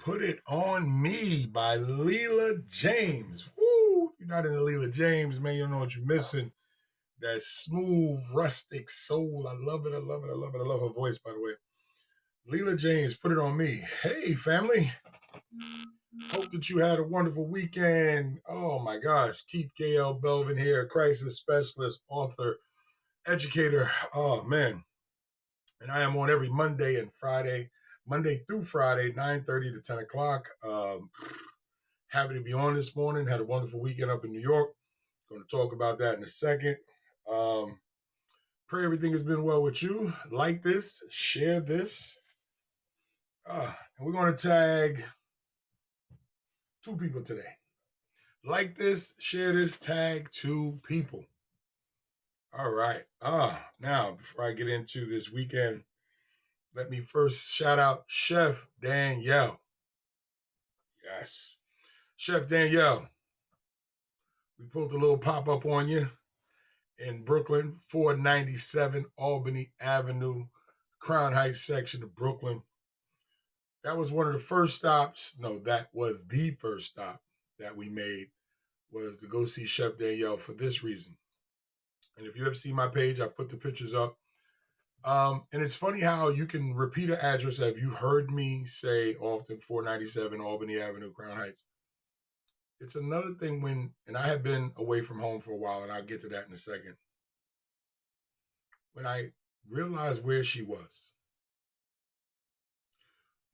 Put It On Me by Leela James. Woo! If you're not into Leela James, man, you don't know what you're missing. That smooth, rustic soul. I love it. I love it. I love it. I love her voice, by the way. Leela James, Put It On Me. Hey, family. Hope that you had a wonderful weekend. Oh, my gosh. Keith K.L. Belvin here, crisis specialist, author, educator. Oh, man. And I am on every Monday and Friday, Monday through Friday, 9:30 to 10 o'clock. Happy to be on this morning. Had a wonderful weekend up in New York. Going to talk about that in a second. Pray everything has been well with you. Like this, share this. And we're going to tag two people today. Like this, share this, tag two people. All right. Now, before I get into this weekend, let me first shout out Chef Danielle. Yes. Chef Danielle, we pulled a little pop-up on you in Brooklyn, 497 Albany Avenue, Crown Heights section of Brooklyn. That was one of the first stops. No, that was the first stop that we made, was to go see Chef Danielle for this reason. And if you ever see my page, I put the pictures up. And it's funny how you can repeat an address. Have you heard me say often 497 Albany Avenue, Crown Heights? It's another thing when, and I have been away from home for a while, and I'll get to that in a second. When I realized where she was,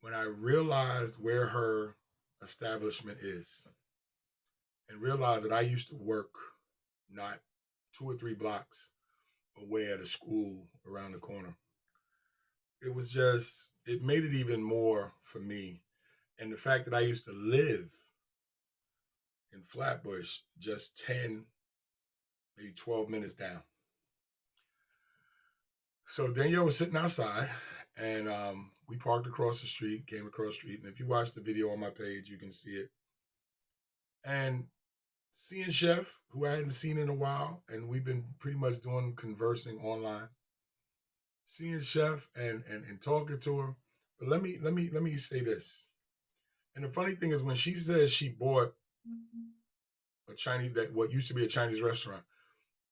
when I realized where her establishment is, and realized that I used to work not 2 or 3 blocks away at a school around the corner, it made it even more for me. And the fact that I used to live in Flatbush, just 10, maybe 12 minutes down. So Danielle was sitting outside, and we parked across the street, came across the street. And if you watch the video on my page, you can see it. And seeing Chef, who I hadn't seen in a while, and we've been pretty much conversing online. Seeing Chef and talking to her. But let me say this. And the funny thing is, when she says she bought what used to be a Chinese restaurant,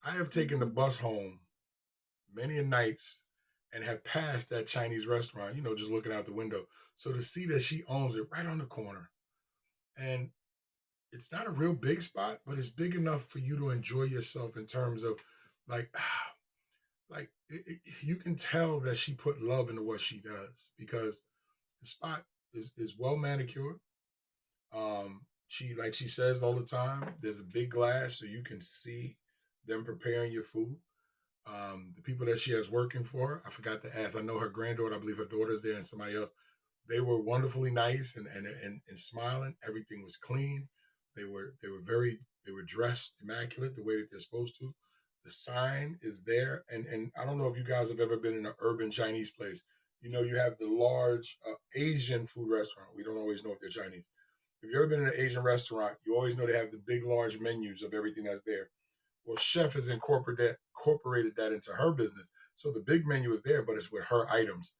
I have taken the bus home many a nights and have passed that Chinese restaurant, just looking out the window. So to see that she owns it right on the corner, and it's not a real big spot, but it's big enough for you to enjoy yourself in terms of you can tell that she put love into what she does, because the spot is well manicured. Like she says all the time, there's a big glass so you can see them preparing your food. The people that she has working for her, I forgot to ask. I know her granddaughter, I believe her daughter's there, and somebody else. They were wonderfully nice and smiling. Everything was clean. They were dressed immaculate the way that they're supposed to. The sign is there, and I don't know if you guys have ever been in an urban Chinese place. You have the large Asian food restaurant. We don't always know if they're Chinese. If you've ever been in an Asian restaurant, you always know they have the big, large menus of everything that's there. Well, Chef has incorporated that into her business. So the big menu is there, but it's with her items.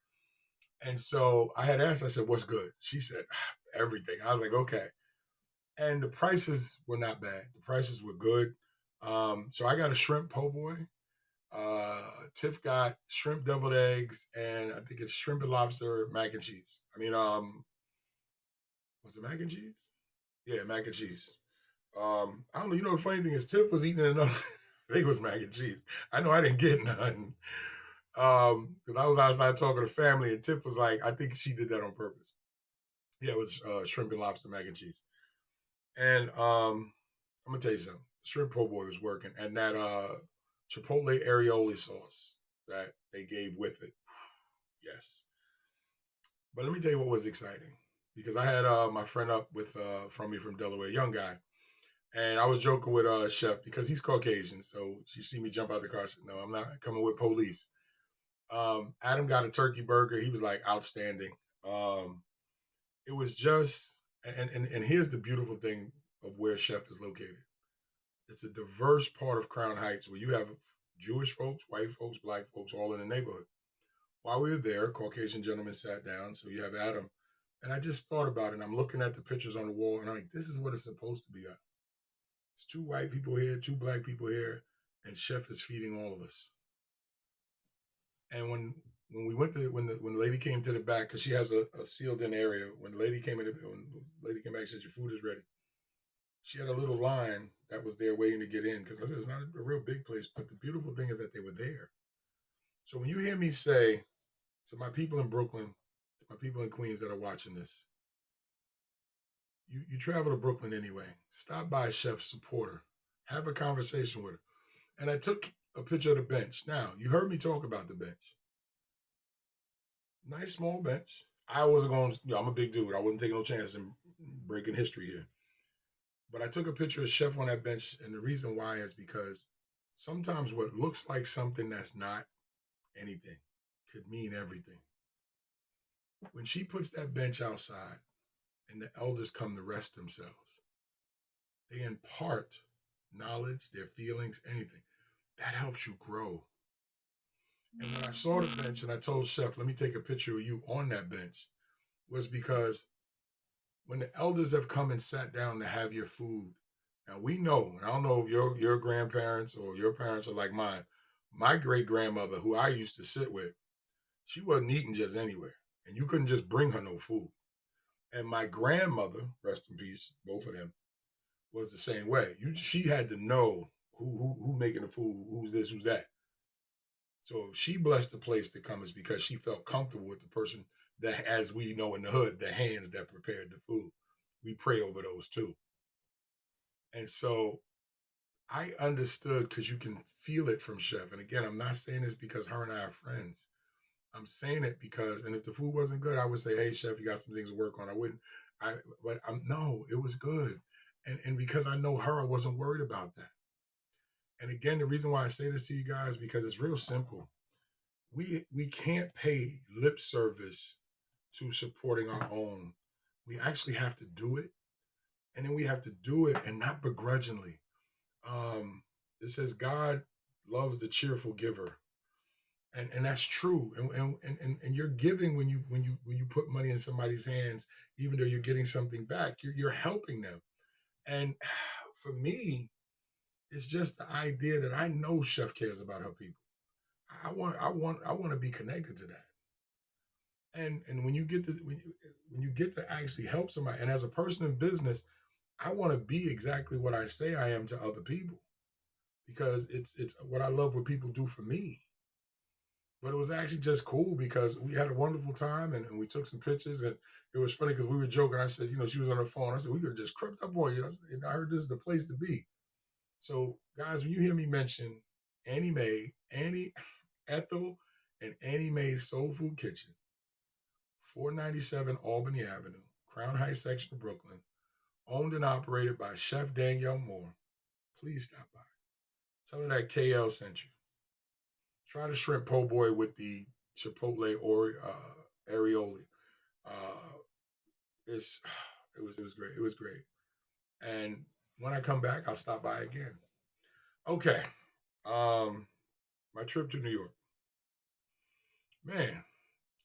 And so I had asked, I said, what's good? She said, everything. I was like, okay. And the prices were not bad. The prices were good. So I got a shrimp po' boy. Tiff got shrimp deviled eggs, and I think it's shrimp and lobster mac and cheese. Was it mac and cheese? Yeah, mac and cheese. I don't know. The funny thing is, Tiff was eating enough. I think it was mac and cheese. I know I didn't get none. Because I was outside talking to family, and Tiff was like, I think she did that on purpose. Yeah, it was shrimp and lobster mac and cheese. And I'm gonna tell you something. Shrimp po' boy was working, and that chipotle aioli sauce that they gave with it. Yes. But let me tell you what was exciting, because I had my friend up from Delaware, young guy. And I was joking with Chef, because he's Caucasian. So she see me jump out the car. I said, no, I'm not coming with police. Adam got a turkey burger. He was like, outstanding. It was just, and here's the beautiful thing of where Chef is located. It's a diverse part of Crown Heights where you have Jewish folks, white folks, black folks, all in the neighborhood. While we were there, a Caucasian gentleman sat down. So you have Adam And I just thought about it, and I'm looking at the pictures on the wall, and I'm like, this is what it's supposed to be. It's 2 white people here, 2 black people here, and Chef is feeding all of us. And when we went to when the lady came to the back, because she has a sealed in area, when the lady came in, when the lady came back and said your food is ready, she had a little line that was there waiting to get in, because I said it's not a real big place, but the beautiful thing is that they were there. So when you hear me say to my people in Brooklyn, to my people in Queens that are watching this, you travel to Brooklyn anyway, stop by Chef, support her, have a conversation with her. And I took a picture of the bench. Now, you heard me talk about the bench. Nice small bench. I wasn't going, I'm a big dude. I wasn't taking no chance in breaking history here. But I took a picture of Chef on that bench, and the reason why is because sometimes what looks like something that's not anything could mean everything. When she puts that bench outside and the elders come to rest themselves, they impart knowledge, their feelings, anything. That helps you grow. And when I saw the bench and I told Chef, let me take a picture of you on that bench, was because when the elders have come and sat down to have your food, now we know, and I don't know if your grandparents or your parents are like mine. My great grandmother, who I used to sit with, she wasn't eating just anywhere, and you couldn't just bring her no food. And my grandmother, rest in peace, both of them, was the same way. She had to know who making the food, who's this, who's that. So she blessed the place to come is because she felt comfortable with the person that, as we know in the hood, the hands that prepared the food. We pray over those too. And so I understood because you can feel it from Chef. And again, I'm not saying this because her and I are friends. I'm saying it because, and if the food wasn't good, I would say, "Hey, Chef, you got some things to work on." I wouldn't. But I'm no, it was good, and because I know her, I wasn't worried about that. And again, the reason why I say this to you guys because it's real simple. We can't pay lip service to supporting our own. We actually have to do it, and then we have to do it and not begrudgingly. It says God loves the cheerful giver, and that's true. And you're giving when you put money in somebody's hands, even though you're getting something back, you're helping them. And for me, it's just the idea that I know Chef cares about her people. I want to be connected to that. And when you get to actually help somebody, and as a person in business, I want to be exactly what I say I am to other people because it's what I love what people do for me. But it was actually just cool because we had a wonderful time and we took some pictures and it was funny because we were joking. I said, she was on her phone. I said, we could have just crept up on you. And I heard this is the place to be. So guys, when you hear me mention Annie Mae, Annie Ethel, and Annie Mae's Soul Food Kitchen, 497 Albany Avenue, Crown Heights section of Brooklyn, owned and operated by Chef Danielle Moore, please stop by. Tell her that KL sent you. Try the shrimp po' boy with the chipotle or areoli. Uh, it's it was great. It was great. And when I come back, I'll stop by again. Okay. My trip to New York. Man,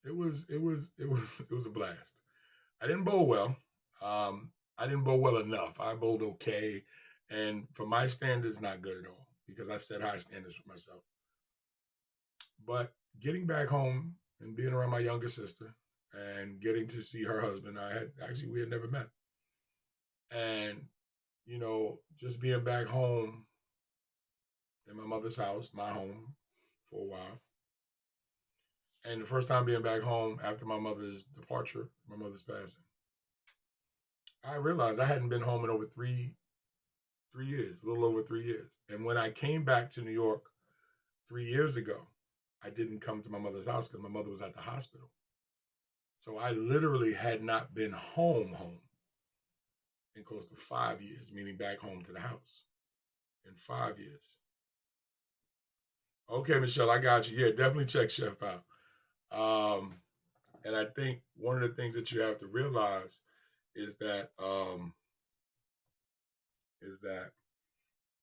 it was a blast. I didn't bowl well. I didn't bowl well enough. I bowled okay, and for my standards, not good at all because I set high standards for myself. But getting back home and being around my younger sister and getting to see her husband, we had never met, and just being back home in my mother's house, my home, for a while. And the first time being back home after my mother's departure, my mother's passing, I realized I hadn't been home in over three years, a little over 3 years. And when I came back to New York 3 years ago, I didn't come to my mother's house because my mother was at the hospital. So I literally had not been home in close to 5 years, meaning back home to the house in 5 years. Okay, Michelle, I got you. Yeah, definitely check Chef out. And I think one of the things that you have to realize is that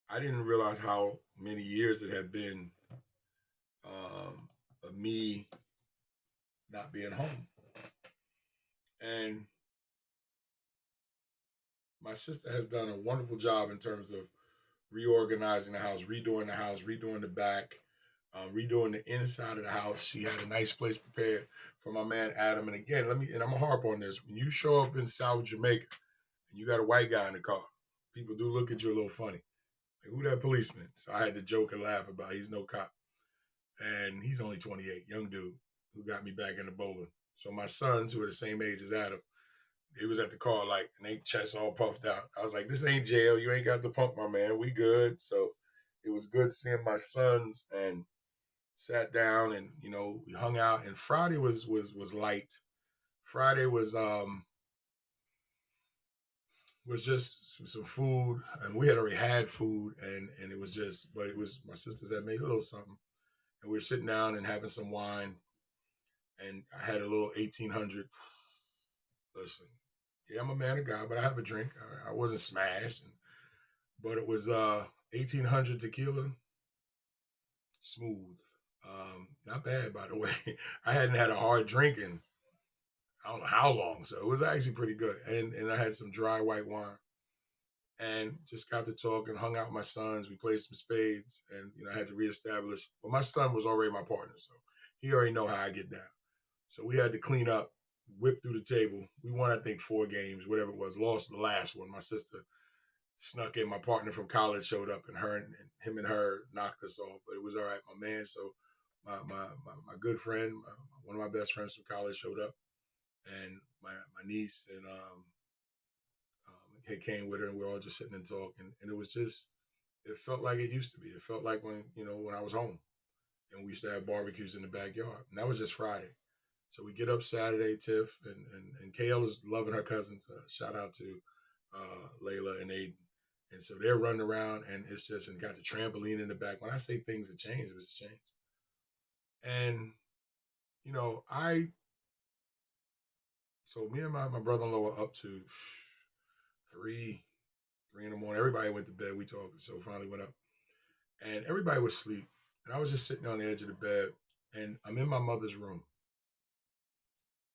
I didn't realize how many years it had been of me not being home. And my sister has done a wonderful job in terms of reorganizing the house, redoing the back, redoing the inside of the house. She had a nice place prepared for my man Adam. And again, and I'm gonna harp on this. When you show up in South Jamaica and you got a white guy in the car, people do look at you a little funny. Like, who that policeman? So I had to joke and laugh about it. He's no cop. And he's only 28, young dude who got me back into bowling. So my sons, who are the same age as Adam, they was at the car like, and they chests all puffed out. I was like, this ain't jail. You ain't got to pump, my man. We good. So it was good seeing my sons and sat down and, we hung out. And Friday was light. Friday was just some food, and we had already had food, and it was just, but it was, my sisters had made a little something, and we were sitting down and having some wine, and I had a little 1800. Listen, yeah, I'm a man of God, but I have a drink. I wasn't smashed, but it was 1800 tequila, smooth. Not bad, by the way. I hadn't had a hard drink in I don't know how long, so it was actually pretty good. And I had some dry white wine, and just got to talk and hung out with my sons. We played some spades, and I had to reestablish. Well, my son was already my partner, so he already know how I get down. So we had to clean up, whip through the table. We won, I think, 4 games, whatever it was. Lost the last one. My sister snuck in. My partner from college showed up, and him and her knocked us off. But it was all right, my man. So my good friend, one of my best friends from college showed up, and my niece and came with her, and we were all just sitting and talking. And it was just, it felt like it used to be. It felt like when I was home, and we used to have barbecues in the backyard. And that was just Friday. So we get up Saturday, Tiff, and KL is loving her cousins. Shout out to Layla and Aiden. And so they're running around, and it's just, and got the trampoline in the back. When I say things have changed, it was changed. And, so me and my brother-in-law were up to 3 in the morning. Everybody went to bed. We talked, so finally went up, and everybody was asleep. And I was just sitting on the edge of the bed, and I'm in my mother's room.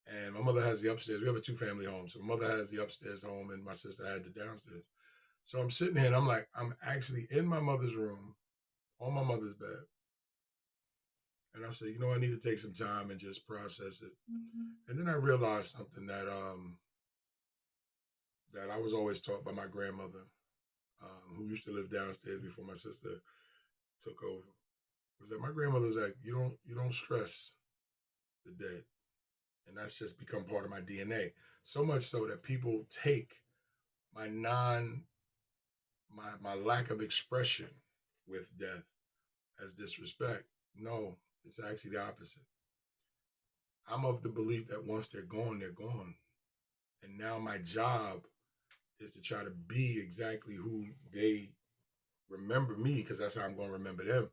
And my mother has the upstairs. We have a 2-family home. So my mother has the upstairs home, and my sister had the downstairs. So I'm sitting here, and I'm actually in my mother's room, on my mother's bed. And I said, I need to take some time and just process it. Mm-hmm. And then I realized something that I was always taught by my grandmother, who used to live downstairs before my sister took over, was that my grandmother was like, you don't stress the dead. And that's just become part of my DNA. So much so that people take my lack of expression with death as disrespect. No, it's actually the opposite. I'm of the belief that once they're gone, they're gone. And now my job is to try to be exactly who they remember me, because that's how I'm going to remember them.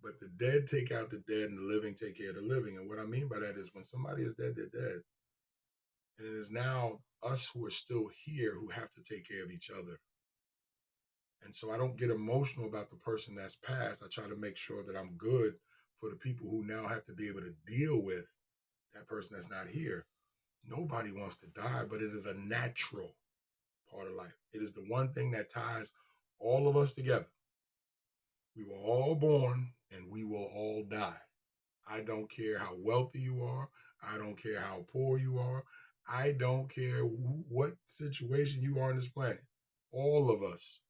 But the dead take out the dead, and the living take care of the living. And what I mean by that is, when somebody is dead, they're dead. And it is now us who are still here who have to take care of each other. And so I don't get emotional about the person that's passed. I try to make sure that I'm good for the people who now have to be able to deal with that person that's not here. Nobody wants to die, but it is a natural part of life. It is the one thing that ties all of us together. We were all born, and we will all die. I don't care how wealthy you are. I don't care how poor you are. I don't care what situation you are on this planet. All of us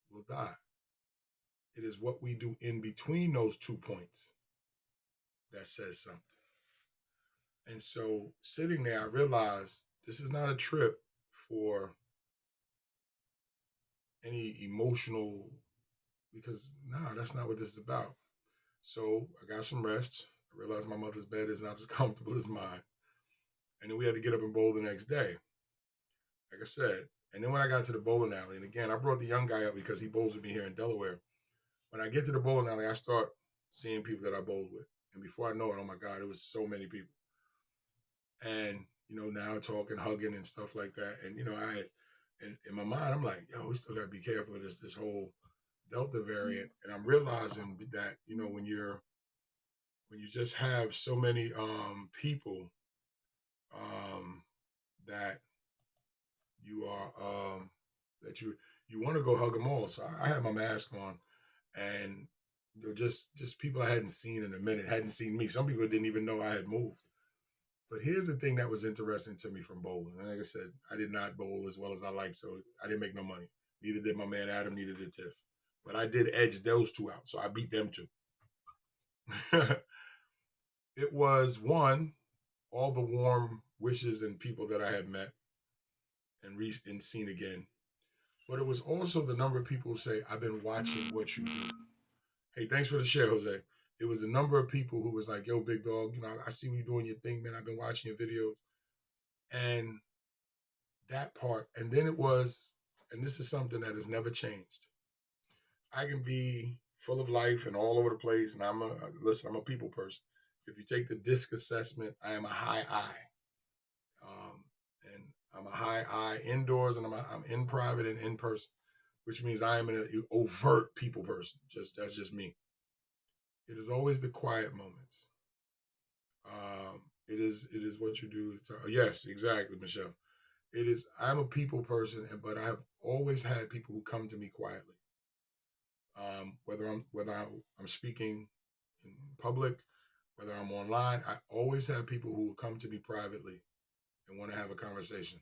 will die. It is what we do in between those 2 points that says something. And so sitting there, I realized this is not a trip for any emotional, because that's not what this is about. So I got some rest. I realized my mother's bed is not as comfortable as mine. And then we had to get up and bowl the next day, like I said. And then when I got to the bowling alley, and again, I brought the young guy up because he bowls with me here in Delaware. When I get to the bowling alley, I start seeing people that I bowled with. And before I know it, oh my God, it was so many people. And, now talking, hugging and stuff like that. And, in my mind, I'm like, we still got to be careful of this whole Delta variant. And I'm realizing that, when you just have so many people that that you want to go hug them all. So I had my mask on, and just people I hadn't seen in a minute, hadn't seen me. Some people didn't even know I had moved. But here's the thing that was interesting to me from bowling. And like I said, I did not bowl as well as I like, so I didn't make no money. Neither did my man Adam, neither did Tiff. But I did edge those two out, so I beat them too. It was one, all the warm wishes and people that I had met and seen again. But it was also the number of people who say, I've been watching what you do. Hey, thanks for the share, Jose. It was a number of people who was like, yo, big dog, I see you doing your thing, man. I've been watching your videos. And that part. And then it was, and this is something that has never changed. I can be full of life and all over the place. And I'm a people person. If you take the DISC assessment, I am a high I. And I'm a high I indoors, and I'm in private and in person, which means I am an overt people person. That's just me. It is always the quiet moments. It is what you do. Yes, exactly, Michelle. It is. I'm a people person, but I have always had people who come to me quietly. Whether I'm speaking in public, whether I'm online, I always have people who will come to me privately and want to have a conversation.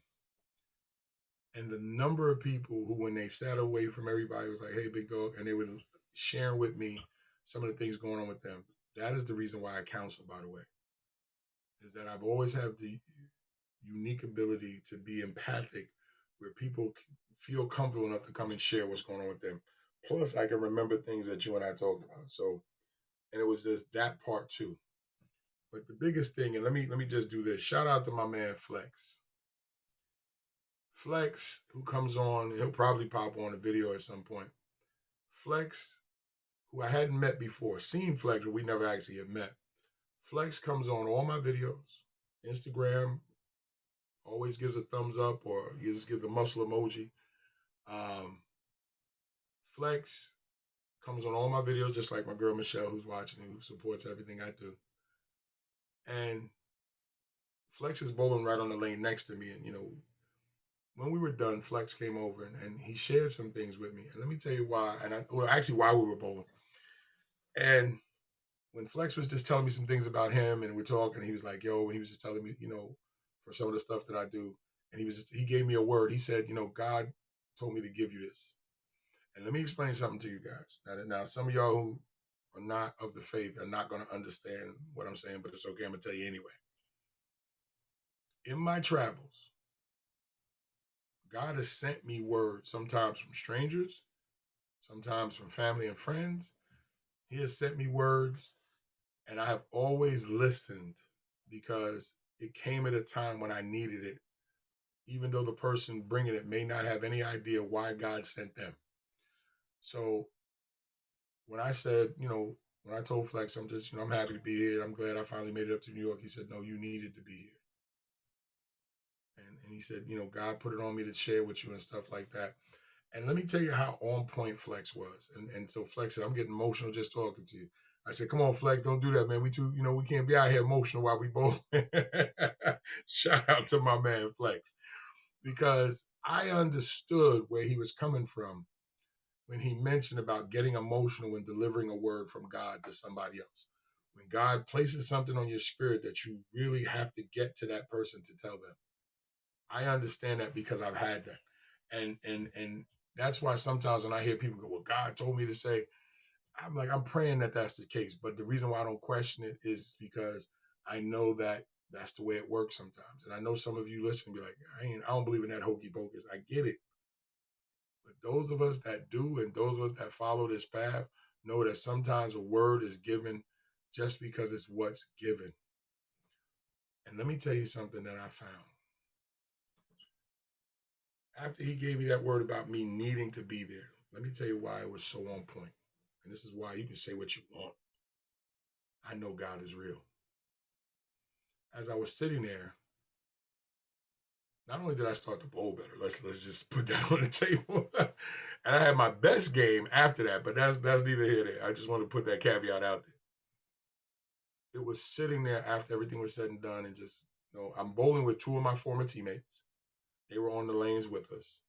And the number of people who, when they sat away from everybody, was like, "Hey, big dog," and they were sharing with me some of the things going on with them. That is the reason why I counsel, by the way, is that I've always had the unique ability to be empathic, where people feel comfortable enough to come and share what's going on with them. Plus, I can remember things that you and I talked about. So, and it was just that part too. But the biggest thing, and let me just do this. Shout out to my man Flex. Flex, who comes on, he'll probably pop on a video at some point. Flex, who I hadn't met before, seen Flex, but we never actually had met. Flex comes on all my videos, Instagram, always gives a thumbs up, or you just give the muscle emoji. Flex comes on all my videos, just like my girl Michelle, who's watching and who supports everything I do. And Flex is bowling right on the lane next to me. And, when we were done, Flex came over and he shared some things with me. And let me tell you why. Actually, why we were bowling. And when Flex was just telling me some things about him, and we're talking, he was like, yo, and he was just telling me, for some of the stuff that I do. And he gave me a word. He said, God told me to give you this. And let me explain something to you guys. Now, some of y'all who are not of the faith are not going to understand what I'm saying, but it's okay. I'm going to tell you anyway. In my travels, God has sent me words, sometimes from strangers, sometimes from family and friends. He has sent me words, and I have always listened because it came at a time when I needed it, even though the person bringing it may not have any idea why God sent them. So when I said, when I told Flex, I'm just, I'm happy to be here. I'm glad I finally made it up to New York. He said, no, you needed to be here. And he said, God put it on me to share with you and stuff like that. And let me tell you how on point Flex was. And so Flex said, I'm getting emotional just talking to you. I said, come on, Flex, don't do that, man. We can't be out here emotional while we both. Shout out to my man Flex. Because I understood where he was coming from when he mentioned about getting emotional and delivering a word from God to somebody else. When God places something on your spirit that you really have to get to that person to tell them. I understand that because I've had that. And that's why sometimes when I hear people go, well, God told me to say, I'm like, I'm praying that that's the case. But the reason why I don't question it is because I know that that's the way it works sometimes. And I know some of you listen and be like, I don't believe in that hokey pocus. I get it. But those of us that do, and those of us that follow this path, know that sometimes a word is given just because it's what's given. And let me tell you something that I found. After he gave me that word about me needing to be there, let me tell you why it was so on point. And this is why you can say what you want. I know God is real. As I was sitting there, not only did I start to bowl better, let's just put that on the table. And I had my best game after that, but that's neither here nor there. I just want to put that caveat out there. It was sitting there after everything was said and done, and just, I'm bowling with two of my former teammates. They were on the lanes with us.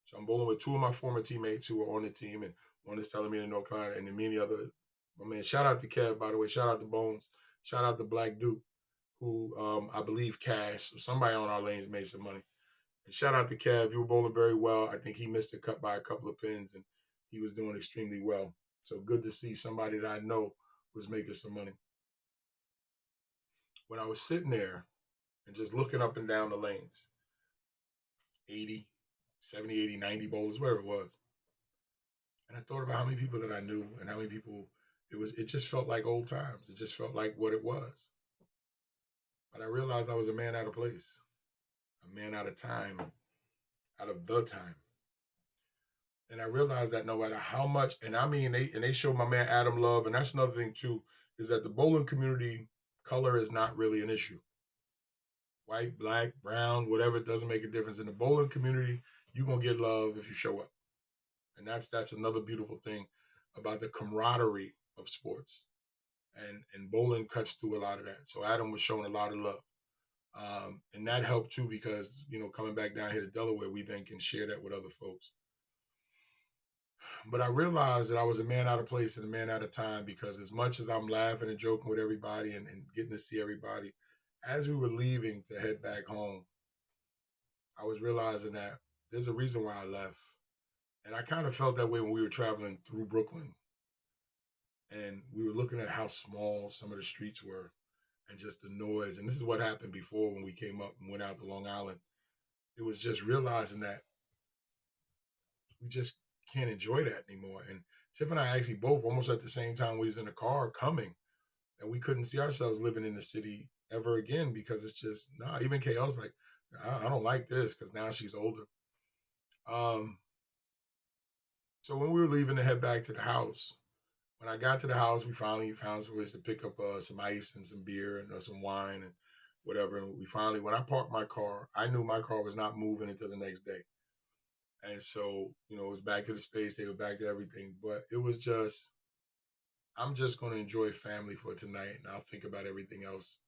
So I'm bowling with two of my former teammates who were on the team, and one is telling me in North Carolina, and then many other. My man, shout out to Kev, by the way. Shout out to Bones. Shout out to Black Duke, who I believe Cash, somebody on our lanes made some money. And shout out to Kev. You were bowling very well. I think he missed a cut by a couple of pins, and he was doing extremely well. So good to see somebody that I know was making some money. When I was sitting there and just looking up and down the lanes, 80, 70, 80, 90 bowlers, whatever it was. And I thought about how many people that I knew and how many people it just felt like old times. It just felt like what it was. But I realized I was a man out of place, a man out of time, out of the time. And I realized that no matter how much, and I mean, they showed my man Adam love, and that's another thing too, is that the bowling community, color is not really an issue. White, black, brown, whatever, it doesn't make a difference. In the bowling community, you're gonna get love if you show up. And that's another beautiful thing about the camaraderie of sports. And bowling cuts through a lot of that. So Adam was showing a lot of love. And that helped too because, coming back down here to Delaware, we then can share that with other folks. But I realized that I was a man out of place and a man out of time because as much as I'm laughing and joking with everybody and getting to see everybody, as we were leaving to head back home, I was realizing that there's a reason why I left. And I kind of felt that way when we were traveling through Brooklyn. And we were looking at how small some of the streets were and just the noise. And this is what happened before when we came up and went out to Long Island. It was just realizing that we just can't enjoy that anymore. And Tiff and I actually both almost at the same time we was in the car coming, and we couldn't see ourselves living in the city ever again because it's just even KL's like, I don't like this because now she's older. So when we were leaving to head back to the house, when I got to the house, we finally found some place to pick up some ice and some beer and some wine and whatever. And we finally, when I parked my car, I knew my car was not moving until the next day. And so, it was back to the space, they were back to everything. But it was just, I'm just going to enjoy family for tonight. And I'll think about everything else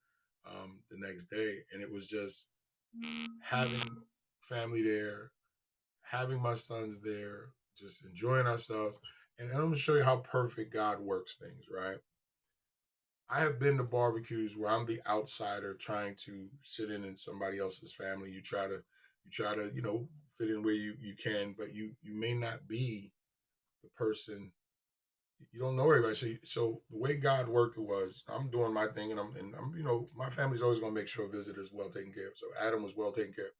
the next day. And it was just having family there, having my sons there, just enjoying ourselves. And I'm going to show you how perfect God works things, right? I have been to barbecues where I'm the outsider trying to sit in somebody else's family. You try to, fit in where you can, but you may not be the person. You don't know everybody. So the way God worked it was, I'm doing my thing, and I'm my family's always going to make sure visitors well taken care of. So Adam was well taken care of,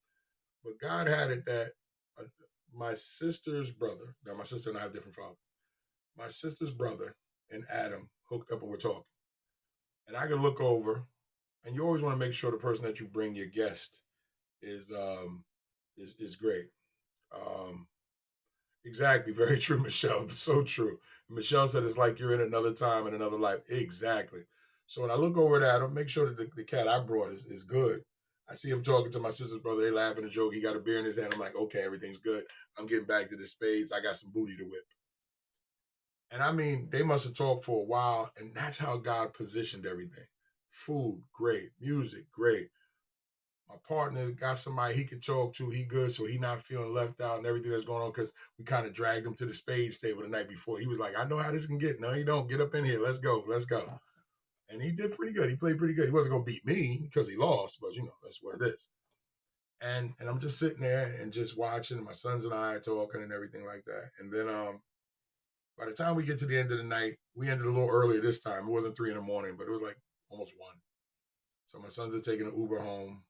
but God had it that uh, my sister's brother. Now my sister and I have different fathers. My sister's brother and Adam hooked up and we're talking, and I can look over, and you always want to make sure the person that you bring your guest is is great. Um, exactly, very true, Michelle. So true. Michelle said it's like you're in another time and another life. Exactly. So when I look over at Adam, make sure that the cat I brought is good. I see him talking to my sister's brother. They laughing and joking. He got a beer in his hand. I'm like, okay, everything's good. I'm getting back to the spades. I got some booty to whip. And I mean, they must have talked for a while, and that's how God positioned everything. Food, great. Music, great. My partner got somebody he can talk to. He good, so he not feeling left out and everything that's going on because we kind of dragged him to the spades table the night before. He was like, I know how this can get. No, you don't. Get up in here. Let's go. Let's go. And he did pretty good. He played pretty good. He wasn't going to beat me because he lost, but that's what it is. And I'm just sitting there and just watching. My sons and I are talking and everything like that. And then by the time we get to the end of the night, we ended a little earlier this time. It wasn't 3 a.m, but it was like almost 1. So my sons are taking an Uber home.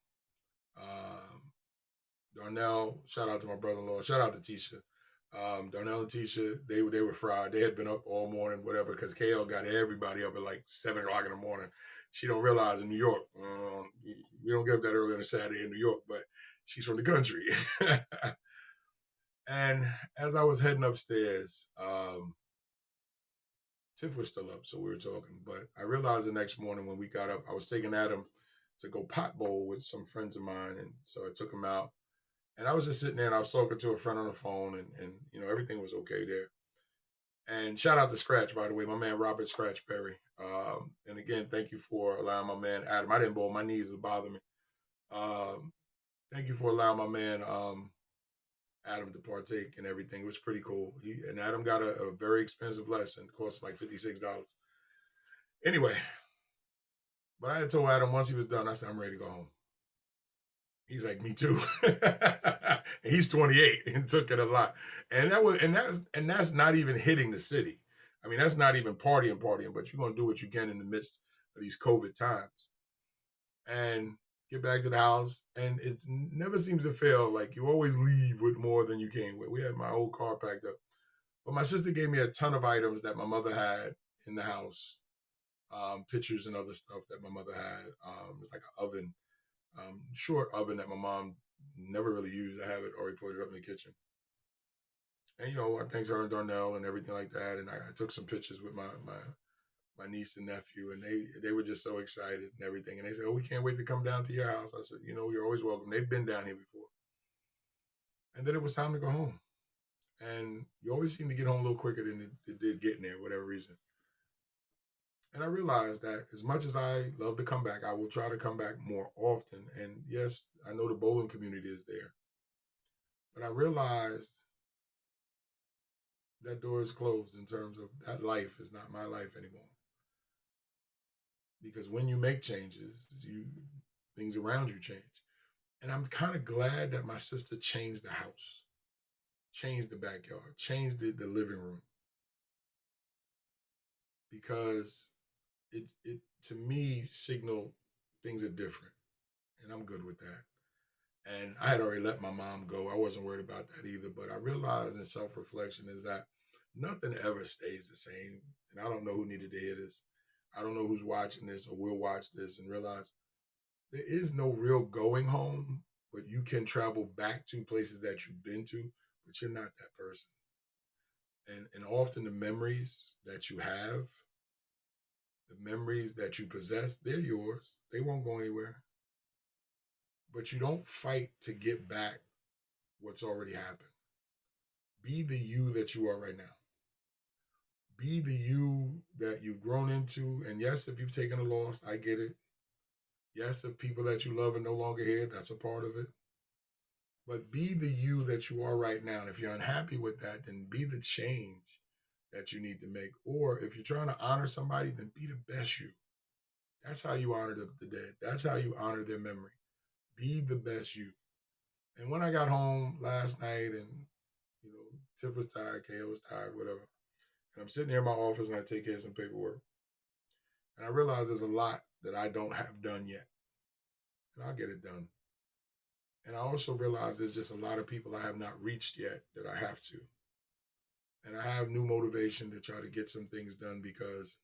Darnell, shout out to my brother-in-law. Shout out to Tisha. Darnell and Tisha, they were fried. They had been up all morning, whatever, because KL got everybody up at like 7 o'clock in the morning. She don't realize in New York, we don't get up that early on a Saturday in New York, but she's from the country. And as I was heading upstairs, Tiff was still up, so we were talking. But I realized the next morning when we got up, I was taking Adam to go pot bowl with some friends of mine, and so I took him out. And I was just sitting there and I was talking to a friend on the phone and everything was okay there. And shout out to Scratch, by the way, my man Robert Scratch Perry. And again, thank you for allowing my man Adam. I didn't bowl, my knees would bother me. Thank you for allowing my man Adam to partake and everything. It was pretty cool. And Adam got a very expensive lesson. It cost like $56. Anyway, but I had told Adam once he was done, I said, I'm ready to go home. He's like, me too. He's 28 and took it a lot. And that's not even hitting the city. I mean, that's not even partying, but you're gonna do what you can in the midst of these COVID times. And get back to the house. And it never seems to fail. Like you always leave with more than you came with. We had my whole car packed up. But my sister gave me a ton of items that my mother had in the house. Pictures and other stuff that my mother had. It's like an oven, short oven that my mom never really used. I have it already put it up in the kitchen. And I thanked her and Darnell and everything like that. And I took some pictures with my niece and nephew, and they were just so excited and everything. And they said, "Oh, we can't wait to come down to your house." I said, "You're always welcome." They've been down here before. And then it was time to go home. And you always seem to get home a little quicker than it did getting there, for whatever reason. And I realized that as much as I love to come back, I will try to come back more often. And yes, I know the bowling community is there. But I realized that door is closed in terms of that life is not my life anymore. Because when you make changes, things around you change. And I'm kind of glad that my sister changed the house, changed the backyard, changed the living room. Because it to me signaled things are different. And I'm good with that. And I had already let my mom go. I wasn't worried about that either. But I realized in self-reflection is that nothing ever stays the same. And I don't know who needed to hear this. I don't know who's watching this or will watch this and realize there is no real going home, but you can travel back to places that you've been to, but you're not that person. And often the memories that you have, the memories that you possess, they're yours. They won't go anywhere. But you don't fight to get back what's already happened. Be the you that you are right now. Be the you that you've grown into. And yes, if you've taken a loss, I get it. Yes, if people that you love are no longer here, that's a part of it. But be the you that you are right now. And if you're unhappy with that, then be the change that you need to make. Or if you're trying to honor somebody, then be the best you. That's how you honor the dead. That's how you honor their memory. Be the best you. And when I got home last night and, Tiff was tired, KO was tired, whatever. And I'm sitting here in my office and I take care of some paperwork. And I realize there's a lot that I don't have done yet. And I'll get it done. And I also realize there's just a lot of people I have not reached yet that I have to. And I have new motivation to try to get some things done because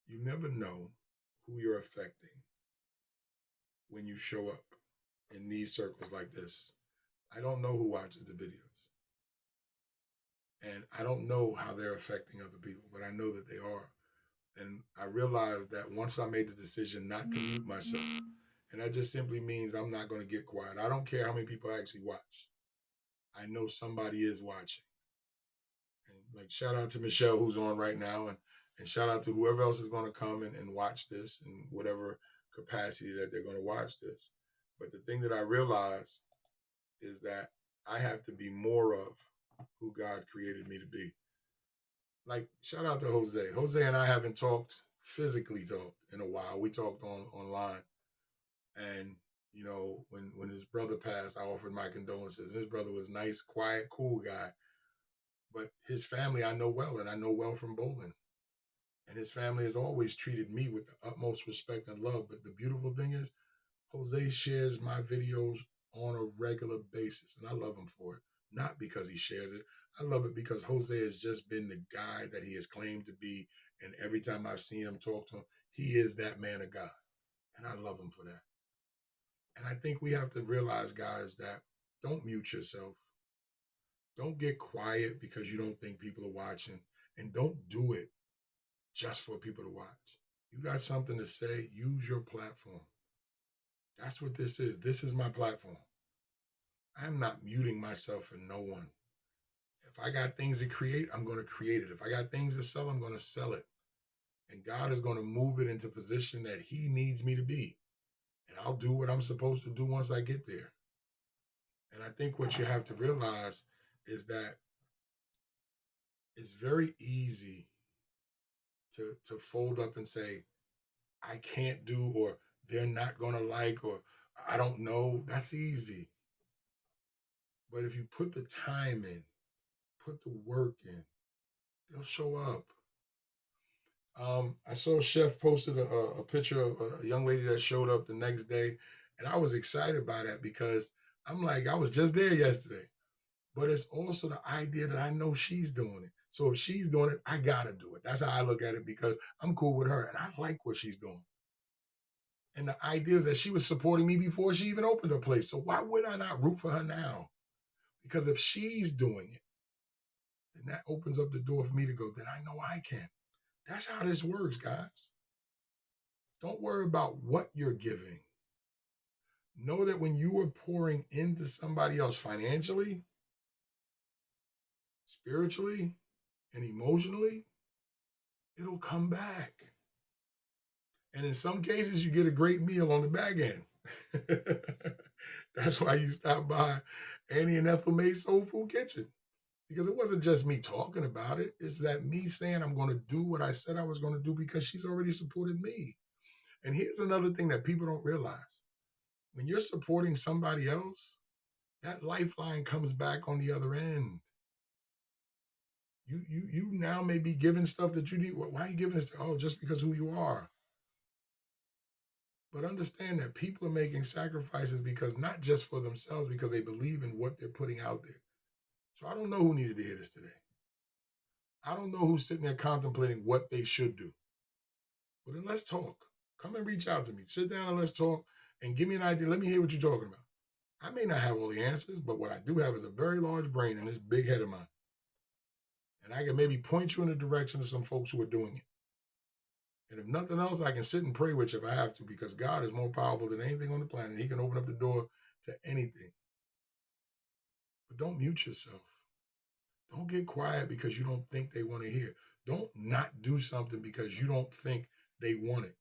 you never know who you're affecting when you show up in these circles like this. I don't know who watches the videos. And I don't know how they're affecting other people, but I know that they are. And I realized that once I made the decision not to mute myself, and that just simply means I'm not going to get quiet. I don't care how many people actually watch. I know somebody is watching. And like shout out to Michelle who's on right now, and shout out to whoever else is going to come and watch this in whatever capacity that they're going to watch this. But the thing that I realize is that I have to be more of who God created me to be. Like shout out to Jose. Jose and I haven't physically talked in a while. We talked online. And when his brother passed, I offered my condolences. And his brother was nice, quiet, cool guy. But his family I know well, and I know well from bowling. And his family has always treated me with the utmost respect and love. But the beautiful thing is, Jose shares my videos on a regular basis, and I love him for it. Not because he shares it. I love it because Jose has just been the guy that he has claimed to be. And every time I've seen him, talk to him, he is that man of God. And I love him for that. And I think we have to realize, guys, that don't mute yourself. Don't get quiet because you don't think people are watching. And don't do it just for people to watch. You got something to say, use your platform. That's what this is. This is my platform. I'm not muting myself for no one. If I got things to create, I'm going to create it. If I got things to sell, I'm going to sell it. And God is going to move it into position that he needs me to be. And I'll do what I'm supposed to do once I get there. And And I think what you have to realize is that it's very easy to fold up and say, I can't do, or they're not going to like, or I don't know. That's easy. But if you put the time in, put the work in, they'll show up. I saw Chef posted a picture of a young lady that showed up the next day, and I was excited by that because I'm like, I was just there yesterday. But it's also the idea that I know she's doing it. So if she's doing it, I gotta do it. That's how I look at it because I'm cool with her and I like what she's doing. And the idea is that she was supporting me before she even opened her place. So why would I not root for her now? Because if she's doing it, then that opens up the door for me to go, then I know I can. That's how this works, guys. Don't worry about what you're giving. Know that when you are pouring into somebody else financially, spiritually, and emotionally, it'll come back. And in some cases, you get a great meal on the back end. That's why you stop by Annie and Ethel Mae's Soul Food Kitchen. Because it wasn't just me talking about it. It's that me saying I'm going to do what I said I was going to do because she's already supported me. And here's another thing that people don't realize. When you're supporting somebody else, that lifeline comes back on the other end. You now may be giving stuff that you need. Why are you giving this? Oh, just because who you are. But understand that people are making sacrifices because not just for themselves, because they believe in what they're putting out there. So I don't know who needed to hear this today. I don't know who's sitting there contemplating what they should do. But then let's talk. Come and reach out to me. Sit down and let's talk and give me an idea. Let me hear what you're talking about. I may not have all the answers, but what I do have is a very large brain and this big head of mine. And I can maybe point you in the direction of some folks who are doing it. And if nothing else, I can sit and pray with you if I have to, because God is more powerful than anything on the planet. He can open up the door to anything. But don't mute yourself. Don't get quiet because you don't think they want to hear. Don't not do something because you don't think they want it.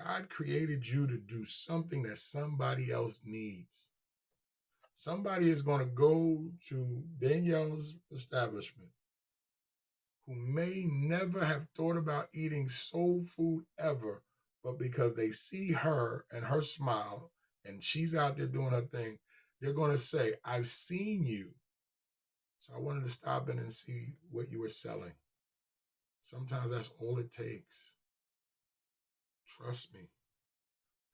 God created you to do something that somebody else needs. Somebody is going to go to Danielle's establishment who may never have thought about eating soul food ever, but because they see her and her smile and she's out there doing her thing, they're going to say, I've seen you. So I wanted to stop in and see what you were selling. Sometimes that's all it takes. Trust me.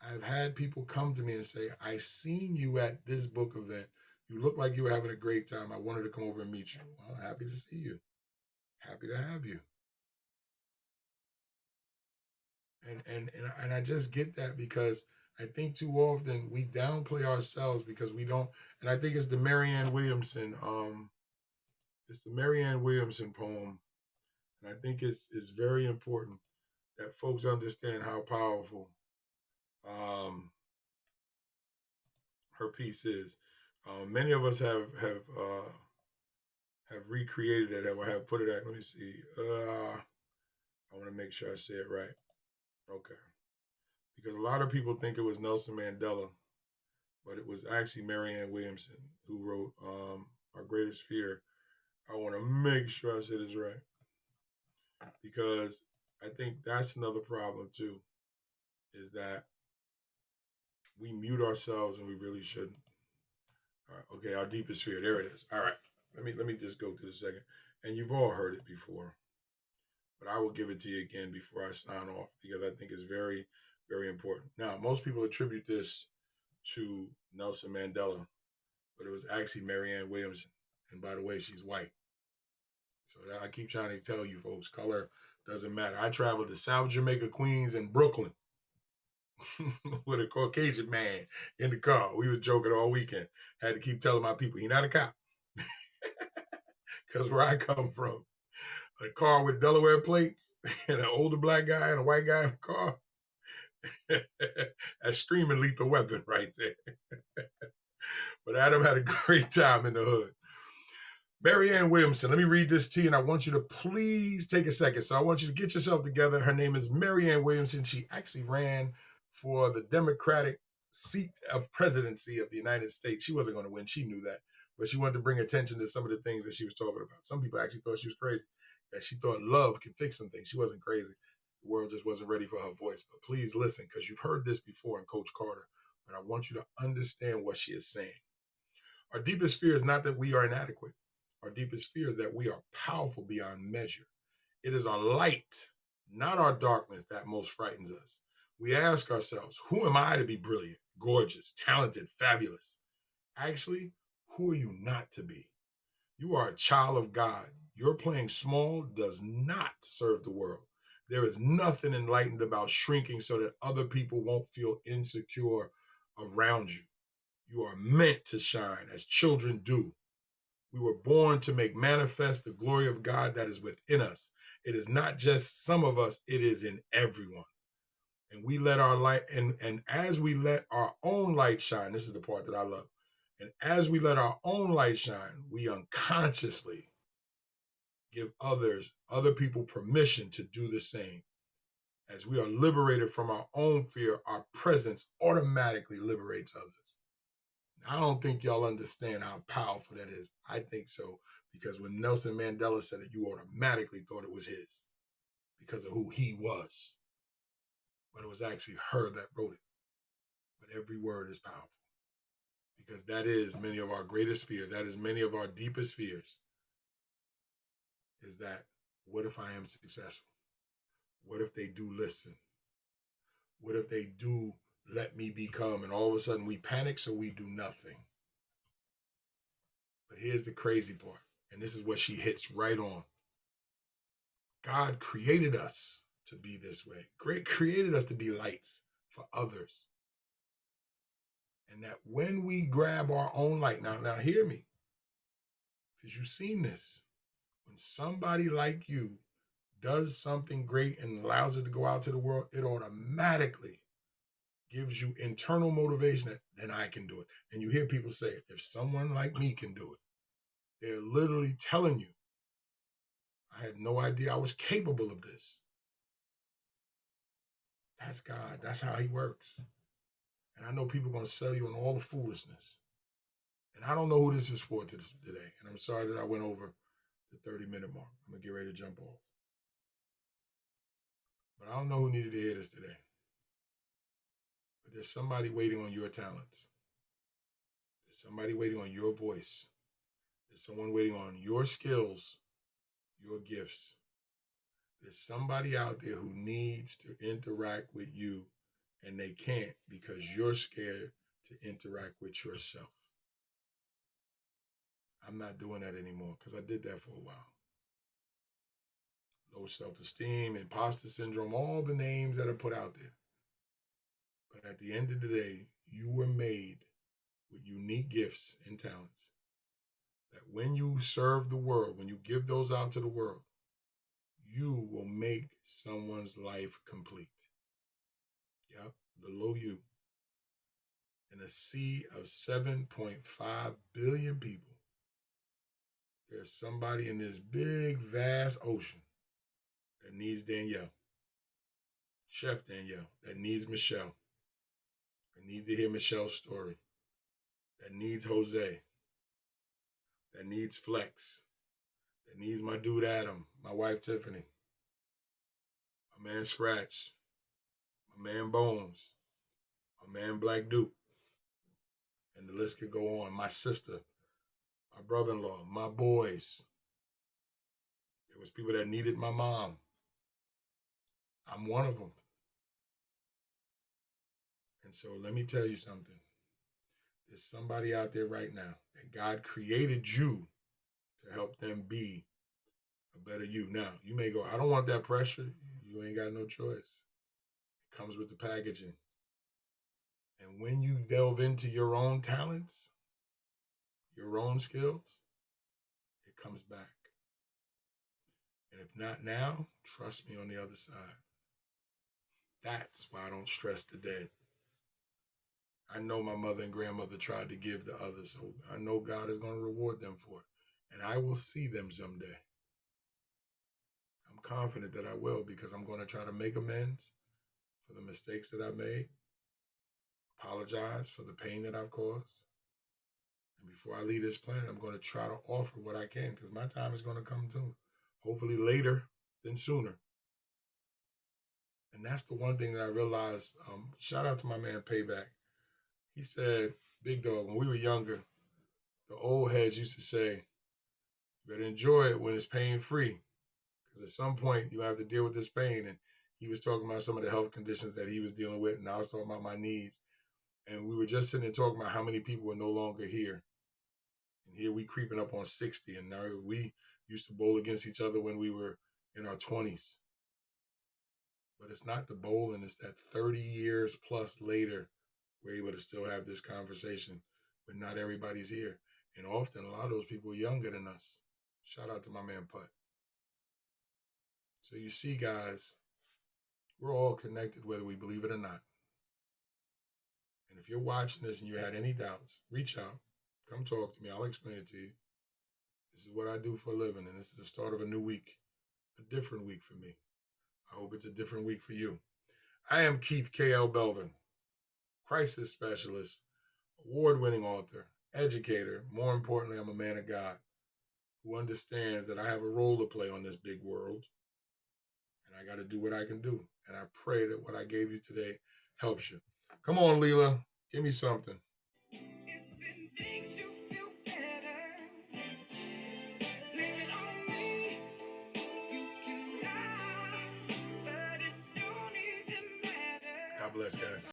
I've had people come to me and say, I seen you at this book event. You look like you were having a great time. I wanted to come over and meet you. Well, happy to see you. Happy to have you. And I just get that because I think too often we downplay ourselves because we don't. And I think it's the Marianne Williamson. It's the Marianne Williamson poem, and I think it's very important that folks understand how powerful her piece is. Many of us have recreated it or have put it at. Let me see. I want to make sure I say it right. Okay. Because a lot of people think it was Nelson Mandela, but it was actually Marianne Williamson who wrote Our Greatest Fear. I want to make sure I say this right. Because I think that's another problem too, is that we mute ourselves and we really shouldn't. All right, okay, our deepest fear. There it is. All right. Let me just go through the second. And you've all heard it before. But I will give it to you again before I sign off because I think it's very, very important. Now, most people attribute this to Nelson Mandela, but it was actually Marianne Williamson. And by the way, she's white. So I keep trying to tell you folks, color doesn't matter. I traveled to South Jamaica, Queens, and Brooklyn with a Caucasian man in the car. We was joking all weekend. Had to keep telling my people, he's not a cop. Because where I come from, a car with Delaware plates and an older black guy and a white guy in the car, a screaming lethal weapon right there. But Adam had a great time in the hood. Marianne Williamson, let me read this to you, and I want you to please take a second. So I want you to get yourself together. Her name is Marianne Williamson. She actually ran for the Democratic seat of presidency of the United States. She wasn't going to win. She knew that. But she wanted to bring attention to some of the things that she was talking about. Some people actually thought she was crazy, that she thought love could fix some things. She wasn't crazy. The world just wasn't ready for her voice. But please listen, because you've heard this before in Coach Carter. But I want you to understand what she is saying. Our deepest fear is not that we are inadequate. Our deepest fear is that we are powerful beyond measure. It is our light, not our darkness, that most frightens us. We ask ourselves, who am I to be brilliant, gorgeous, talented, fabulous? Actually, who are you not to be? You are a child of God. Your playing small does not serve the world. There is nothing enlightened about shrinking so that other people won't feel insecure around you. You are meant to shine as children do. We were born to make manifest the glory of God that is within us. It is not just some of us, it is in everyone. And we let our light, and as we let our own light shine, this is the part that I love. And as we let our own light shine, we unconsciously give other people permission to do the same. As we are liberated from our own fear, our presence automatically liberates others. I don't think y'all understand how powerful that is. I think so, because when Nelson Mandela said it, you automatically thought it was his because of who he was. But it was actually her that wrote it. But every word is powerful, because that is many of our greatest fears. That is many of our deepest fears, is that what if I am successful? What if they do listen? What if they do let me become? And all of a sudden we panic, so we do nothing. But here's the crazy part, and this is what she hits right on. God created us to be this way. Created us to be lights for others. And that when we grab our own light, now hear me, because you've seen this. When somebody like you does something great and allows it to go out to the world, it automatically gives you internal motivation that then I can do it. And you hear people say, if someone like me can do it, they're literally telling you, I had no idea I was capable of this. That's God. That's how he works. And I know people are going to sell you on all the foolishness. And I don't know who this is for today. And I'm sorry that I went over the 30-minute mark. I'm going to get ready to jump off. But I don't know who needed to hear this today. But there's somebody waiting on your talents. There's somebody waiting on your voice. There's someone waiting on your skills, your gifts. There's somebody out there who needs to interact with you, and they can't because you're scared to interact with yourself. I'm not doing that anymore because I did that for a while. Low self-esteem, imposter syndrome, all the names that are put out there. But at the end of the day, you were made with unique gifts and talents that when you serve the world, when you give those out to the world, you will make someone's life complete. Yep, the low you. In a sea of 7.5 billion people, there's somebody in this big, vast ocean that needs Danielle. Chef Danielle, that needs Michelle. That needs to hear Michelle's story. That needs Jose. That needs Flex. That needs my dude Adam, my wife Tiffany, my man Scratch, my man Bones, my man Black Duke. And the list could go on. My sister, my brother-in-law, my boys. There was people that needed my mom. I'm one of them. And so let me tell you something. There's somebody out there right now that God created you to help them be a better you. Now, you may go, I don't want that pressure. You ain't got no choice. It comes with the packaging. And when you delve into your own talents, your own skills, it comes back. And if not now, trust me on the other side. That's why I don't stress the dead. I know my mother and grandmother tried to give to others, so I know God is going to reward them for it. And I will see them someday. I'm confident that I will, because I'm going to try to make amends for the mistakes that I made, apologize for the pain that I've caused. And before I leave this planet, I'm going to try to offer what I can because my time is going to come too. Hopefully later than sooner. And that's the one thing that I realized. Shout out to my man Payback. He said, Big Dog, when we were younger, the old heads used to say, you better enjoy it when it's pain free. Because at some point you have to deal with this pain. And he was talking about some of the health conditions that he was dealing with. And I was talking about my knees. And we were just sitting there talking about how many people were no longer here. And here we creeping up on 60. And now we used to bowl against each other when we were in our 20s. But it's not the bowling, it's that 30 years plus later, we're able to still have this conversation, but not everybody's here. And often, a lot of those people are younger than us. Shout out to my man Putt. So you see, guys, we're all connected, whether we believe it or not. And if you're watching this and you had any doubts, reach out. Come talk to me. I'll explain it to you. This is what I do for a living, and this is the start of a new week, a different week for me. I hope it's a different week for you. I am Keith K.L. Belvin, crisis specialist, award-winning author, educator. More importantly, I'm a man of God who understands that I have a role to play on this big world, and I got to do what I can do. And I pray that what I gave you today helps you. Come on, Leela, give me something. God bless, guys.